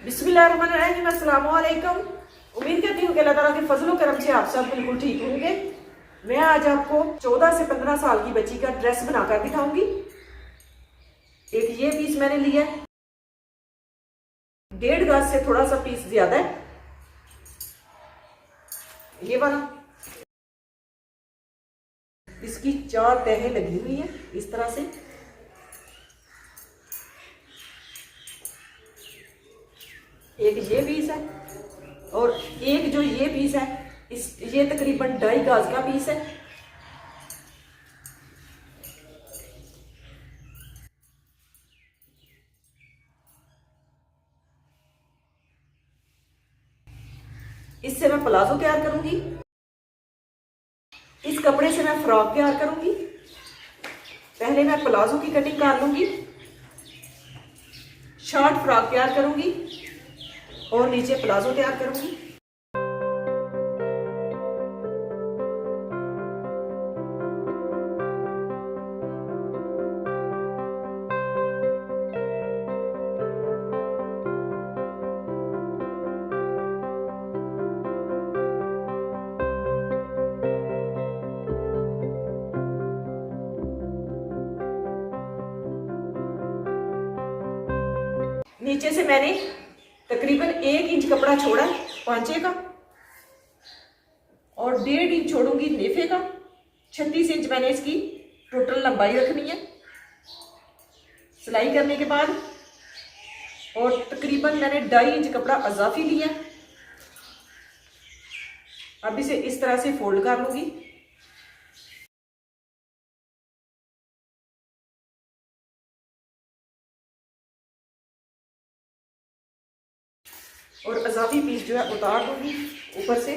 बिस्मिल्लाहिर्रहमानिर्रहीम, अस्सलाम वालेकुम। उम्मीद करती हूँ कि अल्लाह ताला के फजल व करम से आप सब बिल्कुल ठीक होंगे। मैं आज आपको 14 से 15 साल की बच्ची का ड्रेस बनाकर दिखाऊंगी। एक ये पीस मैंने लिया है, 1.5 गज से थोड़ा सा पीस ज्यादा है ये वाला। इसकी 4 तहें लगी हुई है इस तरह से। एक ये पीस है और एक जो ये पीस है ये तकरीबन 2.5 गज का पीस है। इससे मैं प्लाजो तैयार करूंगी। इस कपड़े से मैं फ्रॉक तैयार करूंगी। पहले मैं प्लाजो की कटिंग कर लूंगी, शॉर्ट फ्रॉक तैयार करूंगी और नीचे प्लाजो तैयार करूंगी। नीचे से मैंने तकरीबन 1 इंच कपड़ा छोड़ा है पांचे का और 1.5 इंच छोड़ूंगी नेफे का। 36 इंच मैंने इसकी टोटल लंबाई रखनी है सिलाई करने के बाद। और तकरीबन मैंने 2.5 इंच कपड़ा अजाफी लिया। अब इसे इस तरह से फोल्ड कर लूंगी। और अजाफी पीस जो है उतार दूंगी ऊपर से।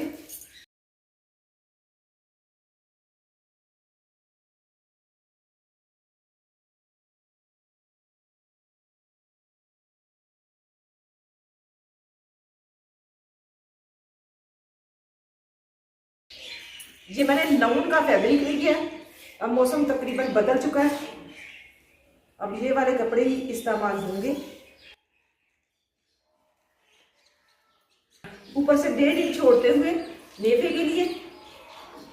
ये मैंने लाउन का फैब्रिक लिया है। अब मौसम तकरीबन बदल चुका है, अब ये वाले कपड़े ही इस्तेमाल होंगे। ऊपर से 1.5 इंच छोड़ते हुए नेफे के लिए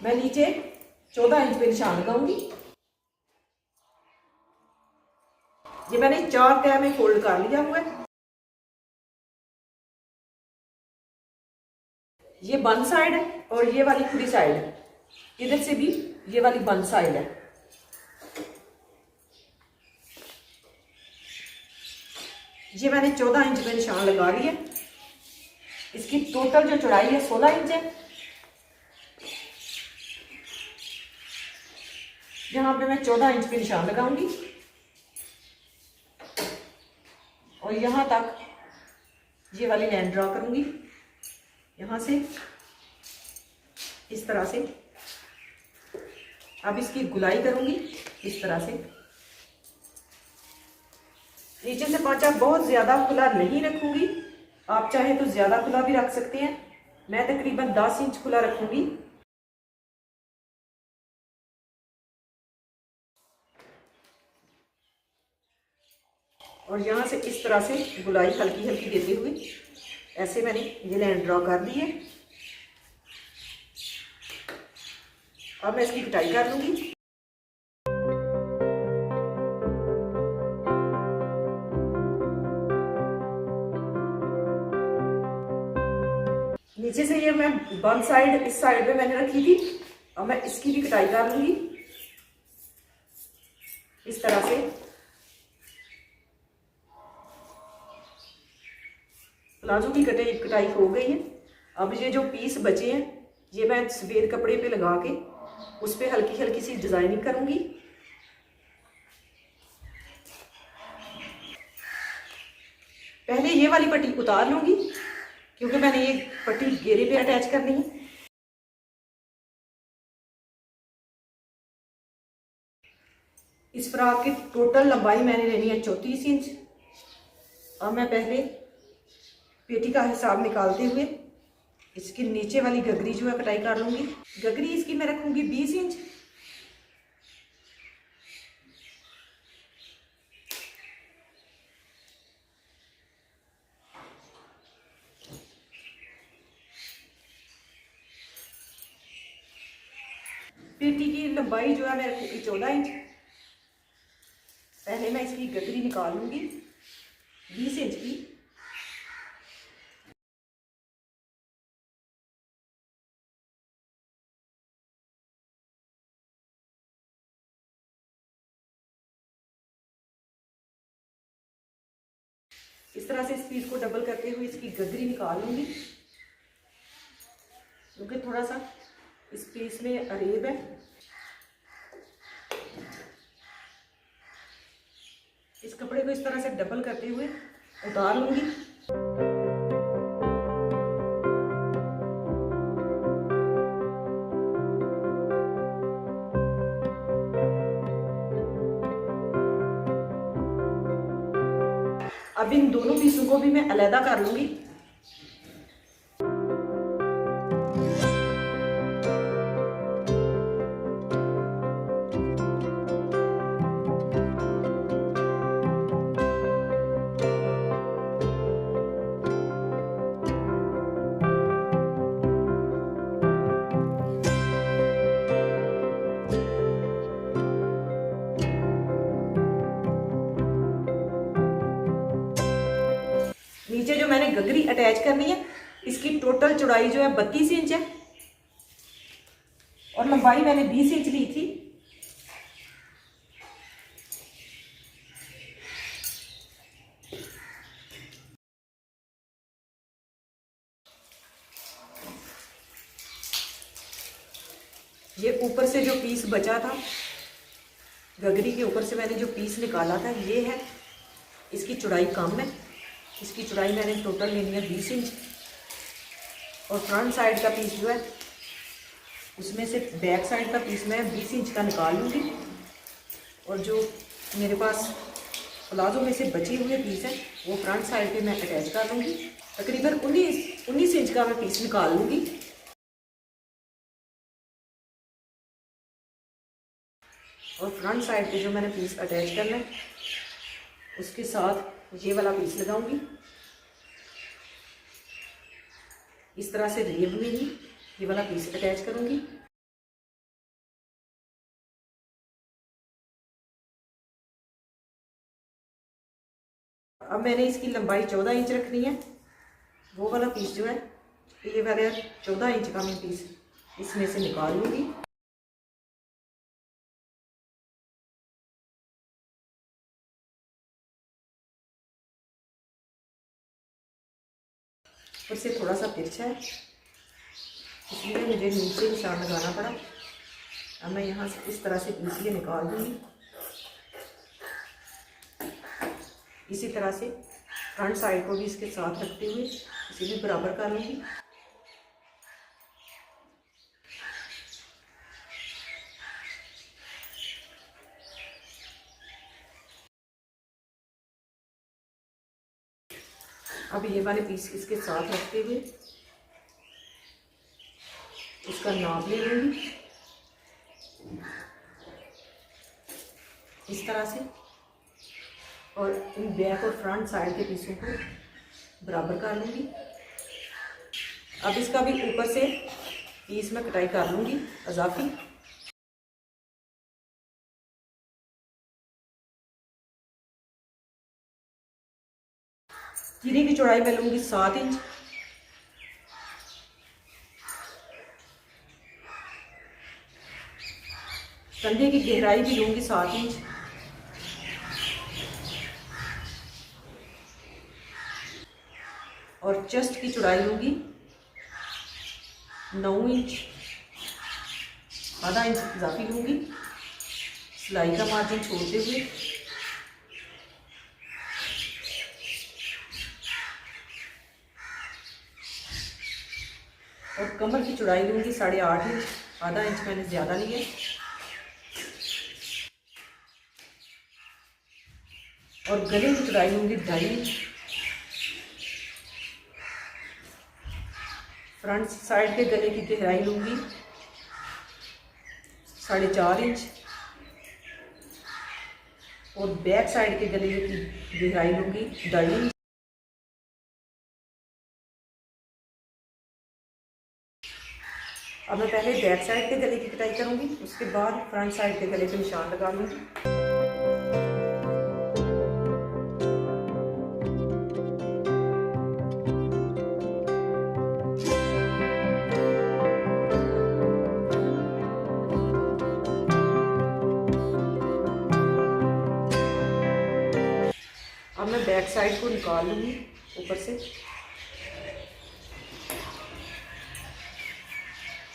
मैं नीचे 14 इंच पे निशान लगाऊंगी। ये मैंने 4 तह में फोल्ड कर लिया हुआ है। ये बंद साइड है और ये वाली खुली साइड है। इधर से भी ये वाली बंद साइड है। ये मैंने 14 इंच पे निशान लगा लिया। इसकी टोटल जो चौड़ाई है 16 इंच है। यहां पे मैं 14 इंच पे निशान लगाऊंगी और यहां तक ये वाली लाइन ड्रॉ करूंगी। यहां से इस तरह से। अब इसकी गुलाई करूंगी इस तरह से। नीचे से पांचा बहुत ज्यादा खुला नहीं रखूंगी, आप चाहे तो ज्यादा खुला भी रख सकते हैं। मैं तकरीबन 10 इंच खुला रखूंगी। और यहां से इस तरह से गुलाई हल्की हल्की देते हुए ऐसे मैंने ये लाइन ड्रॉ कर ली है। अब मैं इसकी कटाई कर लूंगी। नीचे से ये मैं बंद साइड इस साइड पे मैंने रखी थी। अब मैं इसकी भी कटाई कर लूंगी इस तरह से। प्लाजो की कटाई हो गई है। अब ये जो पीस बचे हैं ये मैं सफेद कपड़े पे लगा के उस पे हल्की हल्की सी डिजाइनिंग करूंगी। पहले ये वाली पट्टी उतार लूंगी क्योंकि मैंने ये पट्टी घेरे पे अटैच करनी है। इस फ्रॉक की टोटल लंबाई मैंने लेनी है 34 इंच। अब मैं पहले पेटी का हिसाब निकालते हुए इसकी नीचे वाली गगरी जो है कटाई कर लूंगी। गगरी इसकी मैं रखूंगी 20 इंच। पेटी की लंबाई जो है मैं रखूँगी 14 इंच। पहले मैं इसकी गदरी निकाल लूँगी 20 इंच की। इस तरह से इस पीस को डबल करते हुए इसकी गदरी निकाल लूँगी, क्योंकि थोड़ा सा इस पीस में अरेब है। इस कपड़े को इस तरह से डबल करते हुए उतार लूँगी। अब इन दोनों पीसों को भी मैं अलग कर लूँगी। नीचे जो मैंने गगरी अटैच करनी है, इसकी टोटल चौड़ाई जो है 32 इंच है और लंबाई मैंने 20 इंच ली थी। ये ऊपर से जो पीस बचा था, गगरी के ऊपर से मैंने जो पीस निकाला था, ये है। इसकी चौड़ाई कम है, इसकी चौड़ाई मैंने टोटल लेनी है 20 इंच। और फ्रंट साइड का पीस जो है, उसमें से बैक साइड का पीस मैं 20 इंच का निकाल लूँगी। और जो मेरे पास प्लाजो में से बचे हुए पीस है, वो फ्रंट साइड पे मैं अटैच कर लूँगी। तकरीबन 19 इंच का मैं पीस निकाल लूँगी। और फ्रंट साइड पे जो मैंने पीस अटैच करना है, उसके साथ ये वाला पीस लगाऊंगी। इस तरह से रेब में ही ये वाला पीस अटैच करूंगी। अब मैंने इसकी लंबाई 14 इंच रखनी है। वो वाला पीस जो है, ये वाला 14 इंच का मैं पीस इसमें से निकाल लूँगी। उससे थोड़ा सा तिरछा है, इसलिए मुझे नीचे निशान लगाना पड़ा। अब मैं यहाँ से इस तरह से पीस ये निकाल दूँगी। इसी तरह से फ्रंट साइड को भी इसके साथ रखते हुए इसे भी बराबर कर लूँगी। अब ये वाले पीस इसके साथ रखते हुए इसका नाप ले लूँगी इस तरह से, और इन बैक और फ्रंट साइड के पीसों को बराबर कर लूँगी। अब इसका भी ऊपर से पीस में कटाई कर लूँगी अजाफी। तीरे की चौड़ाई मैं लूँगी 7 इंच। कंधे की गहराई भी लूँगी 7 इंच। और चेस्ट की चौड़ाई लूँगी 9 इंच। आधा इंच इजाफी लूँगी सिलाई का मार्जिन छोड़ते हुए। और कमर की चौड़ाई लूँगी 8.5 इंच। आधा इंच मैंने ज़्यादा लिया। और गले की चौड़ाई लूँगी 2.5 इंच। फ्रंट साइड के गले की गहराई लूँगी 4.5 इंच। और बैक साइड के गले की गहराई लूँगी 2.5 इंच। अब मैं पहले बैक साइड के गले की कटाई करूंगी, उसके बाद फ्रंट साइड के गले पे निशान लगा लूंगी। अब मैं बैक साइड को निकाल लूंगी ऊपर से।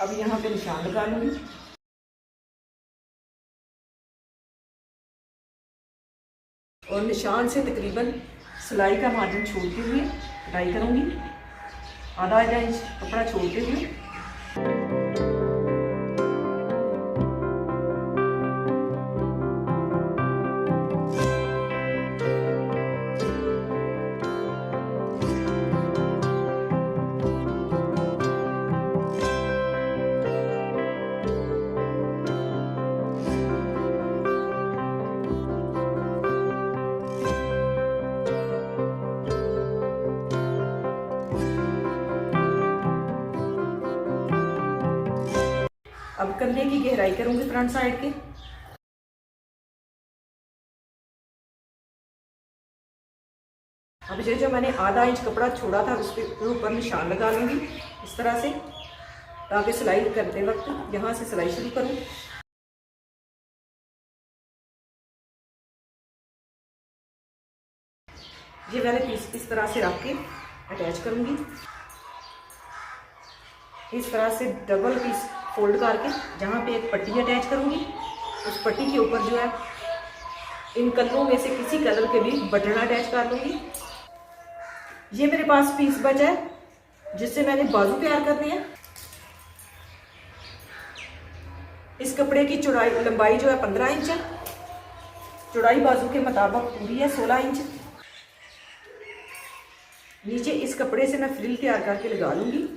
अब यहाँ पे निशान लगा लूंगी और निशान से तकरीबन सिलाई का मार्जिन छोड़ते हुए कटाई करूंगी, आधा इंच कपड़ा छोड़ते हुए। अब कंधे की गहराई करूंगी फ्रंट साइड के। अब ये जो मैंने आधा इंच कपड़ा छोड़ा था उसके ऊपर निशान लगा लूंगी इस तरह से, ताकि सिलाई करते वक्त यहाँ से सिलाई शुरू करूं। ये वाले पीस इस तरह से रख के अटैच करूंगी। इस तरह से डबल पीस फोल्ड करके जहाँ पे एक पट्टी अटैच करूंगी, उस पट्टी के ऊपर जो है इन कलरों में से किसी कलर के भी बटन अटैच कर लूंगी। ये मेरे पास पीस बचा है जिससे मैंने बाजू तैयार करनी है। इस कपड़े की चौड़ाई लंबाई जो है 15 इंच है, चौड़ाई बाजू के मुताबिक पूरी है 16 इंच। नीचे इस कपड़े से मैं फ्रिल तैयार करके लगा लूंगी।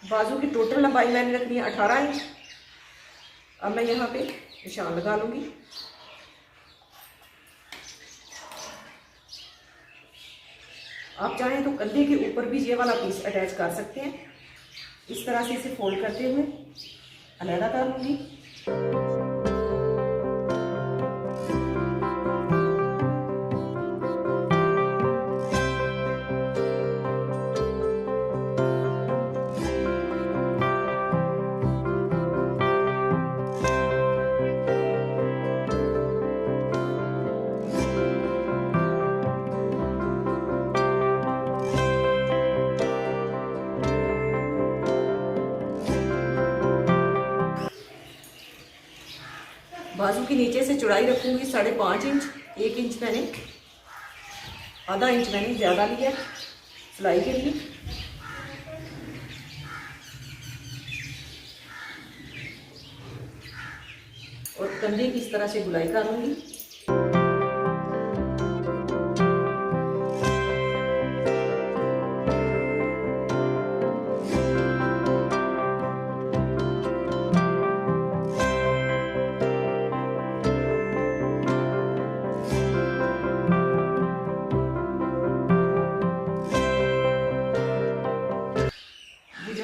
बाजू की टोटल लंबाई मैंने रखनी है 18 इंच। अब मैं यहाँ पे निशान लगा लूंगी। आप चाहें तो कंधे के ऊपर भी ये वाला पीस अटैच कर सकते हैं। इस तरह से इसे फोल्ड करते हुए अलग कर लूंगी। बाजू की नीचे से चौड़ाई रखूंगी 5.5 इंच। 1 इंच मैंने, आधा इंच मैंने ज़्यादा लिया सिलाई के लिए। और कंधे की इस तरह से गुलाई कर लूंगी।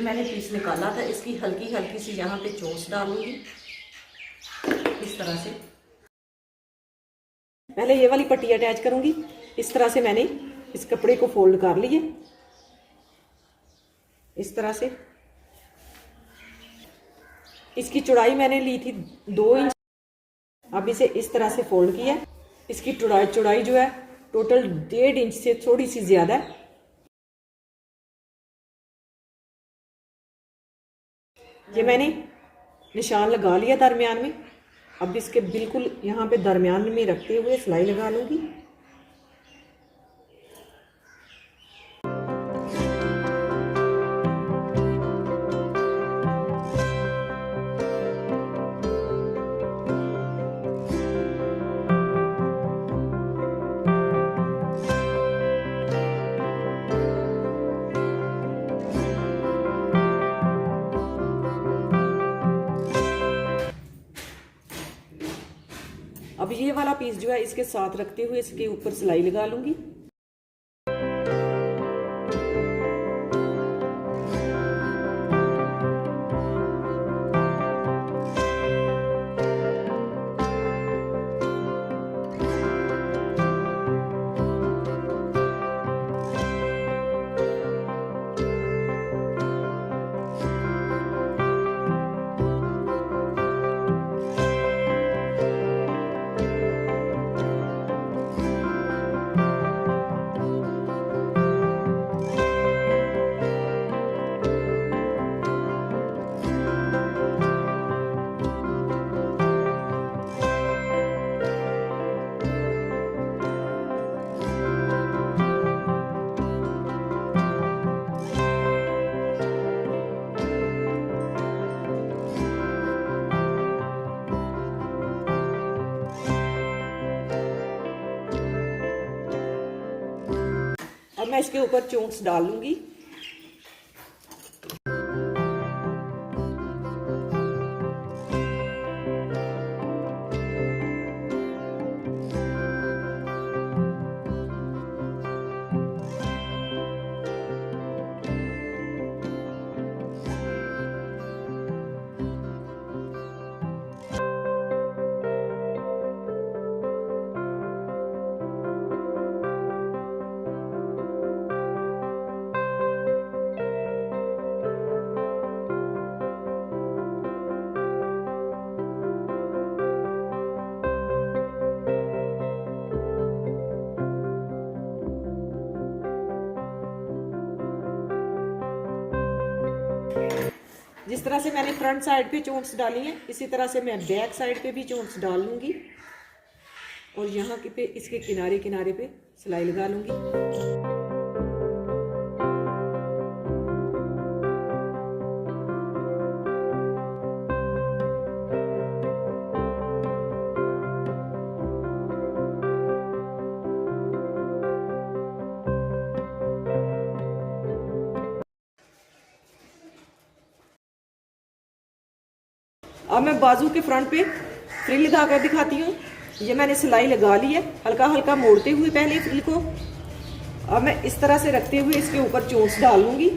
मैंने पीस निकाला था, इसकी हल्की हल्की सी यहाँ पे चोंच डालूंगी इस तरह से। पहले ये वाली पट्टी अटैच करूंगी। इस तरह से मैंने इस कपड़े को फोल्ड कर लिए इस तरह से। इसकी चौड़ाई मैंने ली थी 2 इंच। अब इसे इस तरह से फोल्ड किया। इसकी चौड़ाई जो है टोटल 1.5 इंच से थोड़ी सी ज्यादा है। ये मैंने निशान लगा लिया दरमियान में। अब इसके बिल्कुल यहाँ पे दरमियान में रखते हुए सिलाई लगा लूंगी। अब ये वाला पीस जो है इसके साथ रखते हुए इसके ऊपर सिलाई लगा लूंगी। अब मैं इसके ऊपर चोंच डाल लूंगी। जिस तरह से मैंने फ्रंट साइड पे चोंच डाली है इसी तरह से मैं बैक साइड पे भी चोंच डाल लूंगी और यहाँ पे इसके किनारे किनारे पे सिलाई लगा लूंगी। अब मैं बाजू के फ्रंट पे फ्रिल लगा कर दिखाती हूँ। ये मैंने सिलाई लगा ली है, हल्का हल्का मोड़ते हुए पहले फ्रिल को। अब मैं इस तरह से रखते हुए इसके ऊपर चोंच डाल लूंगी।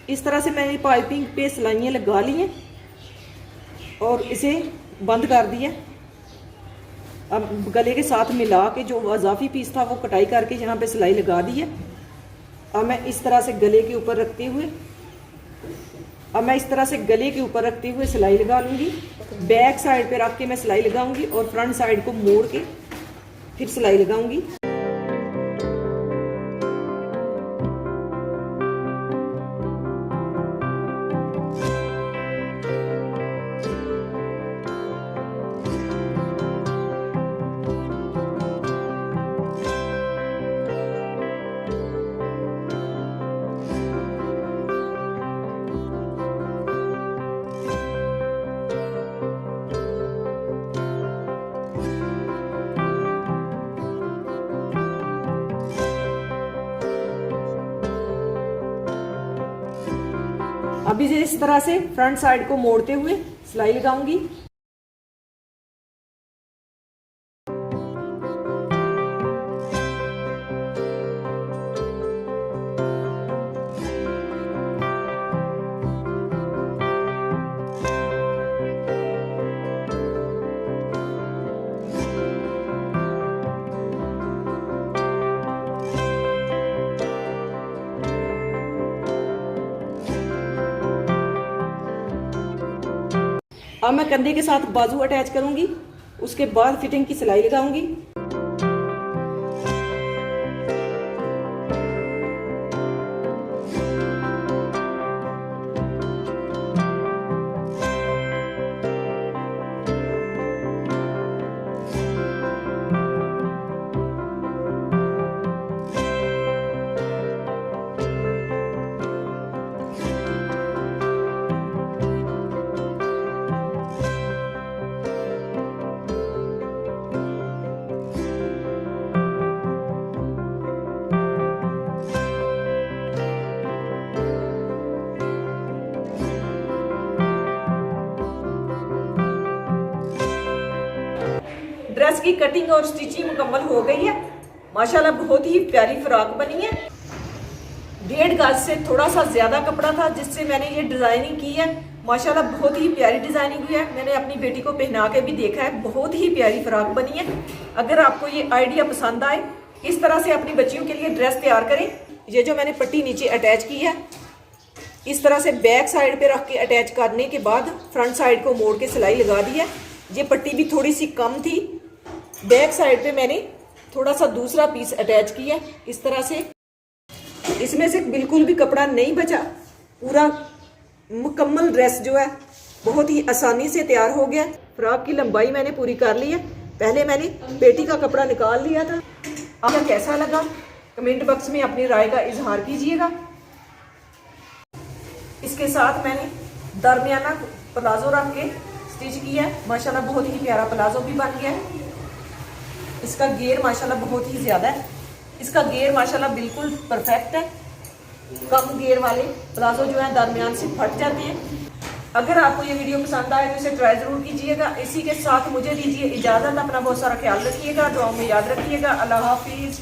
इस तरह से मैंने पाइपिंग पे सिलाइयाँ लगा ली हैं और इसे बंद कर दिया। अब गले के साथ मिला के जो अजाफी पीस था वो कटाई करके यहाँ पे सिलाई लगा दी है। अब मैं इस तरह से गले के ऊपर रखते हुए सिलाई लगा लूँगी। बैक साइड पे रख के मैं सिलाई लगाऊंगी और फ्रंट साइड को मोड़ के फिर सिलाई लगाऊंगी। अभी से इस तरह से फ्रंट साइड को मोड़ते हुए सिलाई लगाऊंगी। अब मैं कंधे के साथ बाजू अटैच करूंगी, उसके बाद फिटिंग की सिलाई लगाऊंगी। ड्रेस की कटिंग और स्टिचिंग मुकम्मल हो गई है। माशाल्लाह बहुत ही प्यारी फ्रॉक बनी है। 1.5 गज से थोड़ा सा ज्यादा कपड़ा था जिससे मैंने ये डिजाइनिंग की है। माशाल्लाह बहुत ही प्यारी डिजाइनिंग हुई है। मैंने अपनी बेटी को पहना के भी देखा है, बहुत ही प्यारी फ्रॉक बनी है। अगर आपको ये आइडिया पसंद आए, इस तरह से अपनी बच्चियों के लिए ड्रेस तैयार करें। ये जो मैंने पट्टी नीचे अटैच की है, इस तरह से बैक साइड पे रख के अटैच करने के बाद फ्रंट साइड को मोड़ के सिलाई लगा दी है। ये पट्टी भी थोड़ी सी कम थी। बैक साइड पे मैंने थोड़ा सा दूसरा पीस अटैच किया इस तरह से। इसमें से बिल्कुल भी कपड़ा नहीं बचा। पूरा मुकम्मल ड्रेस जो है बहुत ही आसानी से तैयार हो गया। फ्रॉक की लंबाई मैंने पूरी कर ली है। पहले मैंने पेटी का कपड़ा निकाल लिया था। आपको कैसा लगा कमेंट बॉक्स में अपनी राय का इजहार कीजिएगा। इसके साथ मैंने दरमियाना प्लाजो रख के स्टिच किया है। माशाल्लाह बहुत ही प्यारा प्लाजो भी बन गया है। इसका घेर माशाल्लाह बहुत ही ज्यादा है। इसका घेर माशाल्लाह बिल्कुल परफेक्ट है। कम घेर वाले प्लाजो जो है दरमियान से फट जाते हैं। अगर आपको ये वीडियो पसंद आए तो इसे ट्राई जरूर कीजिएगा। इसी के साथ मुझे दीजिए इजाजत। अपना बहुत सारा ख्याल रखिएगा, दुआओं में याद रखिएगा। अल्लाह हाफिज।